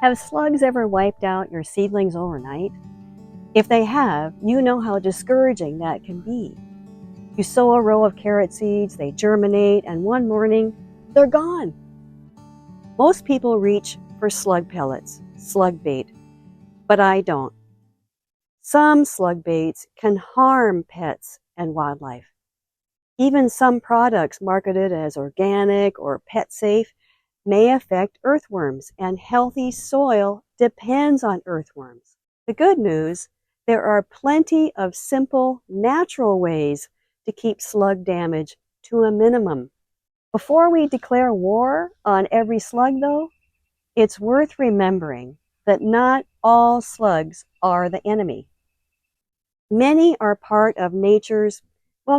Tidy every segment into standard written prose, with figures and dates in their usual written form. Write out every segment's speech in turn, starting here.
Have slugs ever wiped out your seedlings overnight? If they have, you know how discouraging that can be. You sow a row of carrot seeds, they germinate, and one morning, they're gone. Most people reach for slug pellets, slug bait, but I don't. Some slug baits can harm pets and wildlife. Even some products marketed as organic or pet safe may affect earthworms, and healthy soil depends on earthworms. The good news, there are plenty of simple, natural ways to keep slug damage to a minimum. Before we declare war on every slug, though, it's worth remembering that not all slugs are the enemy. Many are part of nature's,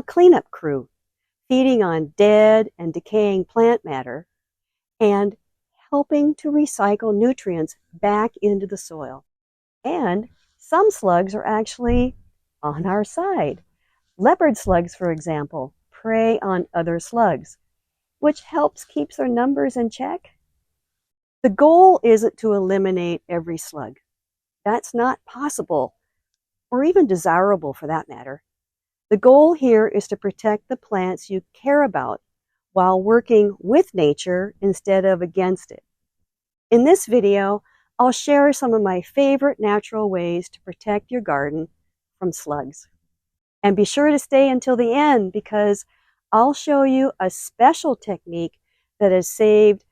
cleanup crew, feeding on dead and decaying plant matter and helping to recycle nutrients back into the soil. And some slugs are actually on our side. Leopard slugs, for example, prey on other slugs, which helps keep their numbers in check. The goal isn't to eliminate every slug. That's not possible, or even desirable for that matter. The goal here is to protect the plants you care about while working with nature instead of against it. In this video, I'll share some of my favorite natural ways to protect your garden from slugs. And be sure to stay until the end because I'll show you a special technique that has saved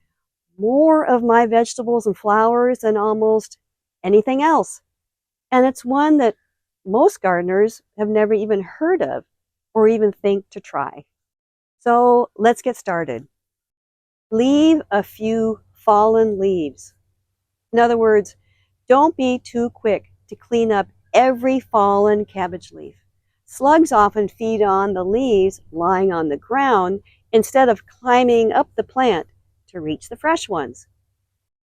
more of my vegetables and flowers than almost anything else. And it's one that most gardeners have never even heard of or even think to try. So let's get started. Leave a few fallen leaves. In other words, don't be too quick to clean up every fallen cabbage leaf. Slugs often feed on the leaves lying on the ground instead of climbing up the plant to reach the fresh ones.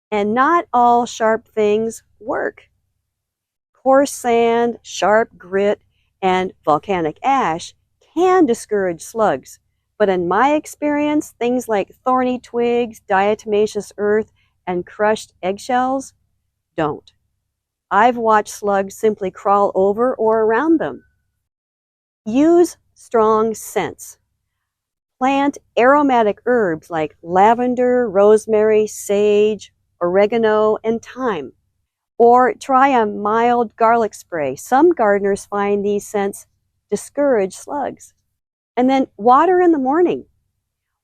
And not all sharp things work. Coarse sand, sharp grit, and volcanic ash can discourage slugs. But in my experience, things like thorny twigs, diatomaceous earth, and crushed eggshells don't. I've watched slugs simply crawl over or around them. Use strong scents. Plant aromatic herbs like lavender, rosemary, sage, oregano, and thyme. Or try a mild garlic spray. Some gardeners find these scents discourage slugs. And then water in the morning.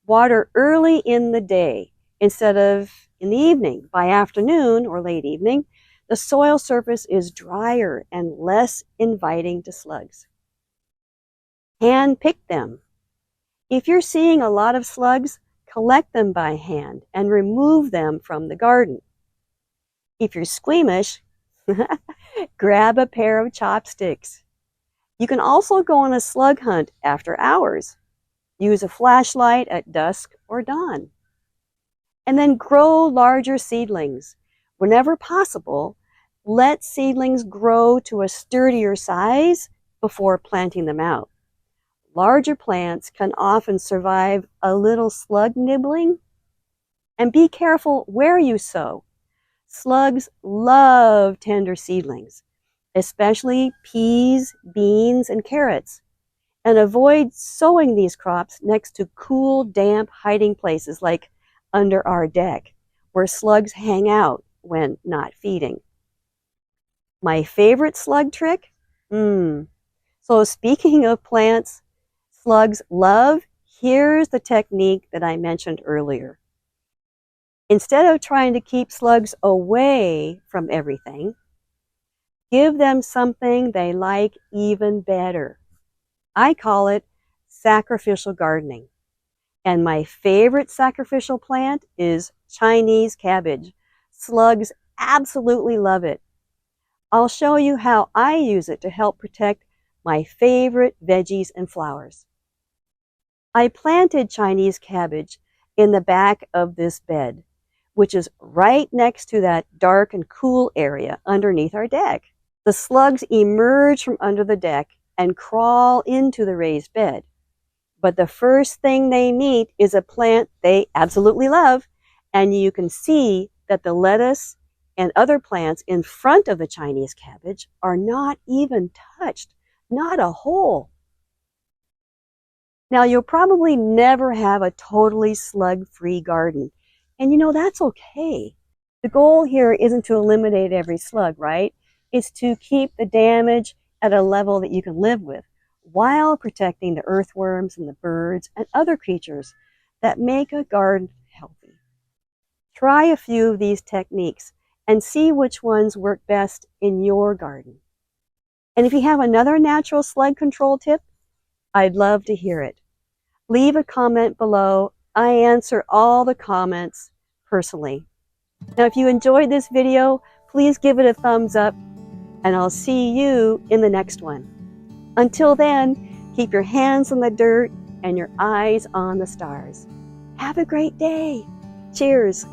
Water early in the day instead of in the evening. By afternoon or late evening, the soil surface is drier and less inviting to slugs. Hand pick them. If you're seeing a lot of slugs, collect them by hand and remove them from the garden. If you're squeamish, grab a pair of chopsticks. You can also go on a slug hunt after hours. Use a flashlight at dusk or dawn. And then grow larger seedlings. Whenever possible, let seedlings grow to a sturdier size before planting them out. Larger plants can often survive a little slug nibbling. And be careful where you sow. Slugs love tender seedlings, especially peas, beans, and carrots. And avoid sowing these crops next to cool, damp hiding places like under our deck, where slugs hang out when not feeding. My favorite slug trick? So speaking of plants slugs love, here's the technique that I mentioned earlier. Instead of trying to keep slugs away from everything, give them something they like even better. I call it sacrificial gardening. And my favorite sacrificial plant is Chinese cabbage. Slugs absolutely love it. I'll show you how I use it to help protect my favorite veggies and flowers. I planted Chinese cabbage in the back of this bed, which is right next to that dark and cool area underneath our deck. The slugs emerge from under the deck and crawl into the raised bed. But the first thing they meet is a plant they absolutely love, and you can see that the lettuce and other plants in front of the Chinese cabbage are not even touched, not a hole. Now, you'll probably never have a totally slug-free garden, and that's okay. The goal here isn't to eliminate every slug, right? It's to keep the damage at a level that you can live with, while protecting the earthworms and the birds and other creatures that make a garden healthy. Try a few of these techniques and see which ones work best in your garden. And if you have another natural slug control tip, I'd love to hear it. Leave a comment below. I answer all the comments personally. Now, if you enjoyed this video, please give it a thumbs up, and I'll see you in the next one. Until then, keep your hands on the dirt and your eyes on the stars. Have a great day. Cheers.